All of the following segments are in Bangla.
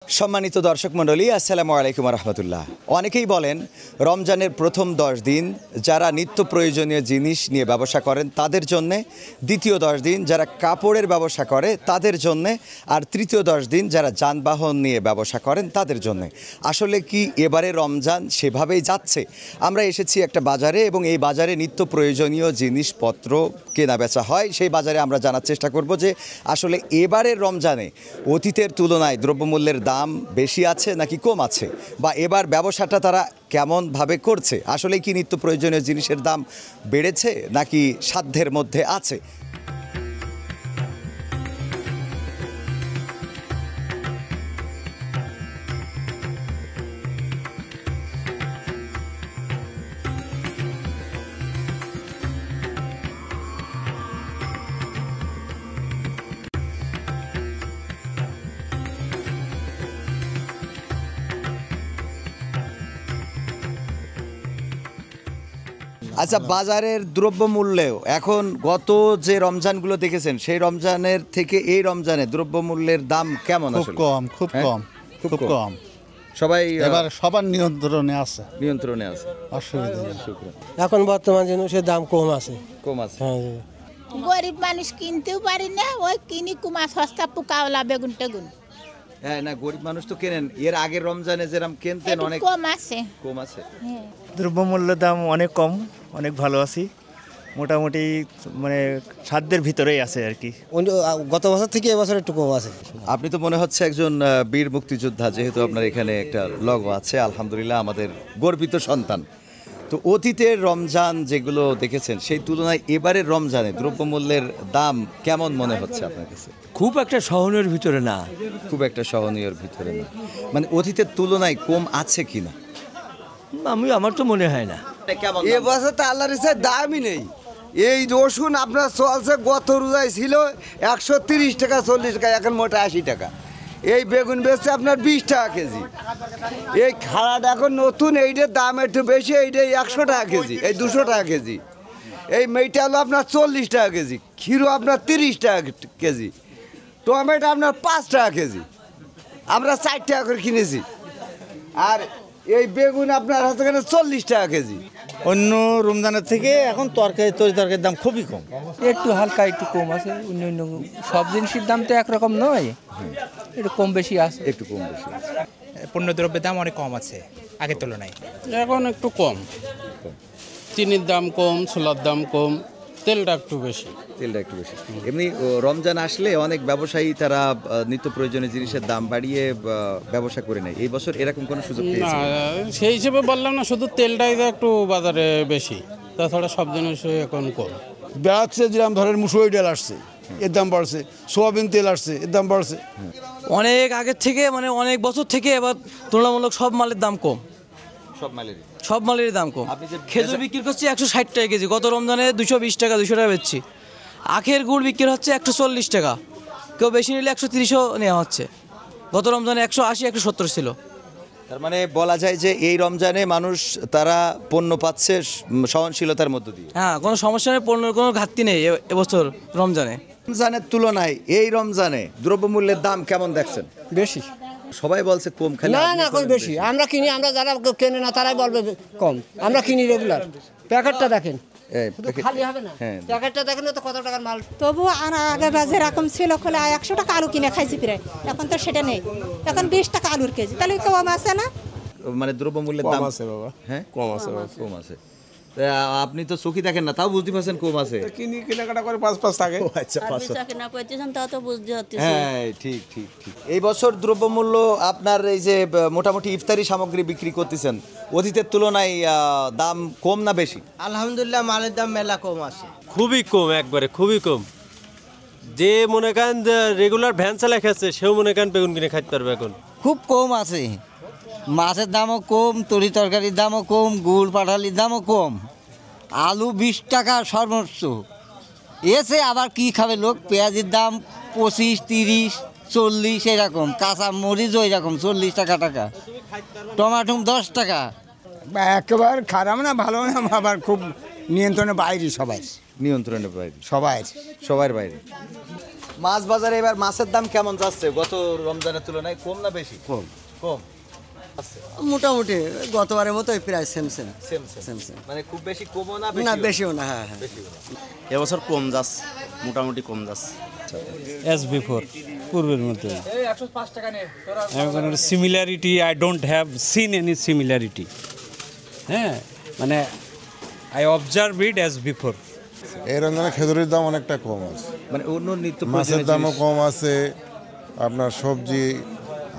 সম্মানিত দর্শক মণ্ডলী, আসসালামু আলাইকুম রহমতুল্লাহ। অনেকেই বলেন রমজানের প্রথম 10 দিন যারা নিত্য প্রয়োজনীয় জিনিস নিয়ে ব্যবসা করেন তাদের জন্যে, দ্বিতীয় 10 দিন যারা কাপড়ের ব্যবসা করে তাদের জন্যে, আর তৃতীয় 10 দিন যারা যানবাহন নিয়ে ব্যবসা করেন তাদের জন্যে। আসলে কি এবারে রমজান সেভাবেই যাচ্ছে? আমরা এসেছি একটা বাজারে এবং এই বাজারে নিত্য প্রয়োজনীয় জিনিসপত্র কেনা বেচা হয়। সেই বাজারে আমরা জানার চেষ্টা করব যে আসলে এবারের রমজানে অতীতের তুলনায় দ্রব্যমূল্যের দাম বেশি আছে নাকি কম আছে, বা এবার ব্যবসাটা তারা কেমনভাবে করছে। আসলে কি নিত্য প্রয়োজনীয় জিনিসের দাম বেড়েছে নাকি সাধ্যের মধ্যে আছে? আচ্ছা, বাজারের দ্রব্যমূল্যেও এখন গত যে রমজানগুলো দেখেছেন সেই রমজানের থেকে এই রমজানে দ্রব্যমূল্যের দাম কেমন? খুব কম, খুব কম, খুব কম। সবাই এবার সবার নিয়ন্ত্রণে আছে, অসুবিধা নেই। এখন বর্তমান জিনিসের দাম কম আছে। হ্যাঁ, গরিব মানুষ কিনতেও পারি না, ওই কিনি কুমা সস্তা পোকাওয়ালা বেগুন টেগুন। হ্যাঁ, না গরিব মানুষ তো কেনেন, এর আগের রমজানে যেরকম কিনতেন অনেক কম আছে। দ্রব্যমূল্যের দাম অনেক কম, অনেক ভালো আছি, মোটামুটি মানে সাধ্যের ভিতরেই আছে আর কি। গত বছর থেকে এবছর একটু কম আছে। আপনি তো মনে হচ্ছে একজন বীর মুক্তিযোদ্ধা, যেহেতু আপনার এখানে একটা লগো আছে, আলহামদুলিল্লাহ আমাদের গর্বিত সন্তান। তো অতীতের রমজান যেগুলো দেখেছেন সেই তুলনায় এবারের রমজানে দ্রব্যমূল্যের দাম কেমন মনে হচ্ছে আপনার কাছে? খুব একটা সহনীয়র ভিতরে না। খুব একটা সহনীয়র ভিতরে না, মানে অতীতের তুলনায় কম আছে কিনা আমার তো মনে হয় না। কেমন এবছর তো আল্লাহর ইচ্ছায় দামই নেই। এই রসুন আপনার চলছে, গত রোজায় ছিল 130 টাকা 40 টাকা, এখন মোটা 80 টাকা। এই বেগুন বেচছে আপনার 20 টাকা কেজি। এই খাড়াটা এখন নতুন, এইটার দাম একটু বেশি, এইটা 100 টাকা কেজি, এই 200 টাকা কেজি। এই মেয়েটা হলো আপনার 40 টাকা কেজি, ক্ষীরও আপনার 30 টাকা কেজি, টমেটো আপনার 5 টাকা কেজি, আমরা 4 টাকা করে কিনেছি। আর এই বেগুন আপনার হাতে 40 টাকা কেজি। অন্য রমজানের থেকে এখন তরকারির দাম খুবই কম, একটু হালকা একটু কম আছে। অন্য সব জিনিসের দাম তো একরকম নয়, একটু কম বেশি আছে। একটু কম বেশি আছে। পণ্যদ্রব্যের দাম অনেক কম আছে আগের তুলনায়। এখন একটু কম, চিনির দাম কম, ছোলার দাম কম, তেলটা একটু বেশি। এমনি রমজান আসলে অনেক ব্যবসায়ী তারা নিত্য প্রয়োজনীয় জিনিসের দাম বাড়িয়ে ব্যবসা করে নেয়। এই বছর এরকম কোনো সুযোগ না, পেয়েছে? সেই হিসেবে বললাম না, শুধু তেলটাই তো একটু বাজারে বেশি, তাছাড়া সব জিনিস এখন কম। বেড়াচ্ছে, যেরকম ধরেন মুসুরি ডাল আসছে, এর দাম বাড়ছে, সোয়াবিন তেল আসছে, এর দাম বাড়ছে। অনেক আগের থেকে, মানে অনেক বছর থেকে এবার তুলনামূলক সব মালের দাম কম। সব মালের দাম কম। খেজুর বিক্রি করছি 160 টাকা কেজি, গত রমজানে 220 টাকা 200 টাকা বেচছি। আখের গুড় বিক্রি হচ্ছে 140 টাকা, কেউ বেশি নিলে 130ও নেওয়া হচ্ছে। গত রমজানে 180 170 ছিল। তার মানে বলা যায় যে এই রমজানে মানুষ তারা পণ্য পাচ্ছে সহনশীলতার মধ্য দিয়ে। হ্যাঁ, কোনো সমস্যা নেই, পণ্যের কোনো ঘাটতি নেই এবছর রমজানে। রমজানের তুলনায় এই রমজানে দ্রব্যমূল্যের দাম কেমন দেখছেন? বেশি। সবাই বলছে কম, খালি না না, এখন বেশি। আমরা কিনি, আমরা যারা কেনে না তারাই বলবে কম। আমরা কিনি রেগুলার। প্যাকেটটা দেখেন, খালি হবে না। প্যাকেটটা দেখেন তো কত টাকার মাল। তবু আগে যেরকম ছিল, খোলা 100 টাকা আলু কিনে খাইছি প্রায়, এখন তো সেটা নেই। এখন 20 টাকা আলুর কেজি, তাহলে কম আছে না? মানে দ্রব্যমূল্যের দাম আছে বাবা, হ্যাঁ কম আছে, কম আছে। আপনি তো চোখে দেখেন না, তাও বুঝতে পারছেন কম আছে। কেনাকাটা করে 5 থাকে। আচ্ছা, 500। হ্যাঁ, ঠিক। এই বছর দ্রব্যমূল্য আপনার এই যে মোটামুটি ইফতারি সামগ্রী বিক্রি করতেছেন, অতীতের তুলনায় দাম কম না বেশি? আলহামদুলিল্লাহ, মালের দাম মেলা কম আছে। খুবই কম, একবারে খুবই কম। যে মনে করেন রেগুলার ভ্যান চালায় খাচ্ছে সেও মনে করেন বেগুন কিনে খাইতে পারবে এখন। খুব কম আছে, মাছের দামও কম, তরি তরকারির দামও কম, গুড় পাঠালির দামও কম, আলু 20 টাকা সর্বোচ্চ। এসে আবার কি খাবে লোক? পেঁয়াজের দাম 25 30 40 এরকম, কাঁচা মরিচও এরকম 40 টাকা, টমাটো 10 টাকা। একেবারে খারাপ না, ভালো না, আবার খুব নিয়ন্ত্রণের বাইরে। নিয়ন্ত্রণের বাইরে, সবাই সবার বাইরে। মাছ বাজারে এবার মাছের দাম কেমন যাচ্ছে গত রমজানের তুলনায়, কম না বেশি? কম কম মোটামুটি গতবারের মতো প্রায় সেম সেম সেম মানে খুব বেশি কমও না না বেশিও না। হ্যাঁ হ্যাঁ এবছর কম যাচ্ছে, মোটামুটি কম যাচ্ছে। অ্যাজ বিফোর, পূর্বের মতো। Similarity I don't have seen any similarity. হ্যাঁ, মানে I observe it as before. এই রমজানে খেজুরের দাম অনেকটা কম আছে, মানে অন্য নিত্য মাছের দামও কম আছে, আপনার সবজি।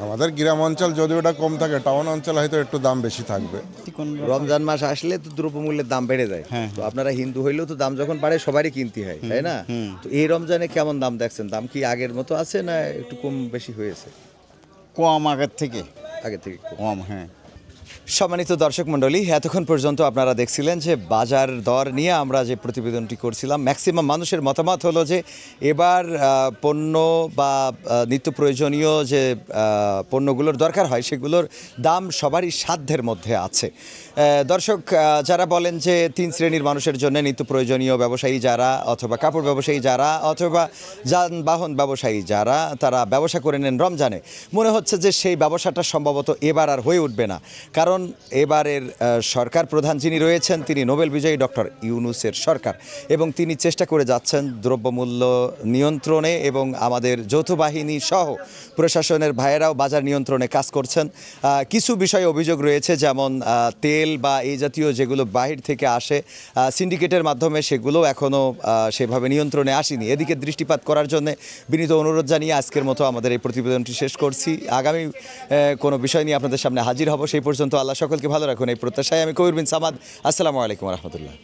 আমাদের গ্রাম অঞ্চল যদিও এটা কম থাকে, টাউন অঞ্চল হয়তো একটু দাম বেশি থাকবে। রমজান মাস আসলে তো দ্রব্যমূল্যের দাম বেড়ে যায়। তো আপনারা হিন্দু হইলেও তো দাম যখন বাড়ে সবারই কিনতে হয়, তাই না? তো এই রমজানে কেমন দাম দেখছেন? দাম কি আগের মতো আছে না একটু কম বেশি হয়েছে? কম আগের থেকে কম। হ্যাঁ, সম্মানিত দর্শক মণ্ডলী, এতক্ষণ পর্যন্ত আপনারা দেখছিলেন যে বাজার দর নিয়ে আমরা যে প্রতিবেদনটি করছিলাম, ম্যাক্সিমাম মানুষের মতামত হলো যে এবার পণ্য বা নিত্য প্রয়োজনীয় যে পণ্যগুলোর দরকার হয় সেগুলোর দাম সবারই সাধ্যের মধ্যে আছে। দর্শক যারা বলেন যে 3 শ্রেণীর মানুষের জন্য নিত্য প্রয়োজনীয় ব্যবসায়ী যারা, অথবা কাপড় ব্যবসায়ী যারা, অথবা যানবাহন ব্যবসায়ী যারা, তারা ব্যবসা করে নেন রমজানে, মনে হচ্ছে যে সেই ব্যবসাটা সম্ভবত এবার আর হয়ে উঠবে না। কারণ এবারের সরকার প্রধান যিনি রয়েছেন তিনি নোবেল বিজয়ী ডক্টর ইউনূসের সরকার, এবং তিনি চেষ্টা করে যাচ্ছেন দ্রব্যমূল্য নিয়ন্ত্রণে, এবং আমাদের যৌথ বাহিনী সহ প্রশাসনের ভাইয়েরাও বাজার নিয়ন্ত্রণে কাজ করছেন। কিছু বিষয়ে অভিযোগ রয়েছে, যেমন তেল বা এই জাতীয় যেগুলো বাহির থেকে আসে সিন্ডিকেটের মাধ্যমে, সেগুলো এখনও সেভাবে নিয়ন্ত্রণে আসেনি। এদিকে দৃষ্টিপাত করার জন্য বিনীত অনুরোধ জানিয়ে আজকের মতো আমাদের এই প্রতিবেদনটি শেষ করছি। আগামী কোনো বিষয় নিয়ে আপনাদের সামনে হাজির হব। সেই পর্যন্ত আল্লাহ সকলকে ভালো রাখুন এই প্রত্যাশায় আমি কবির বিন সামাদ। আসসালামু আলাইকুম রহমতুল্লাহ।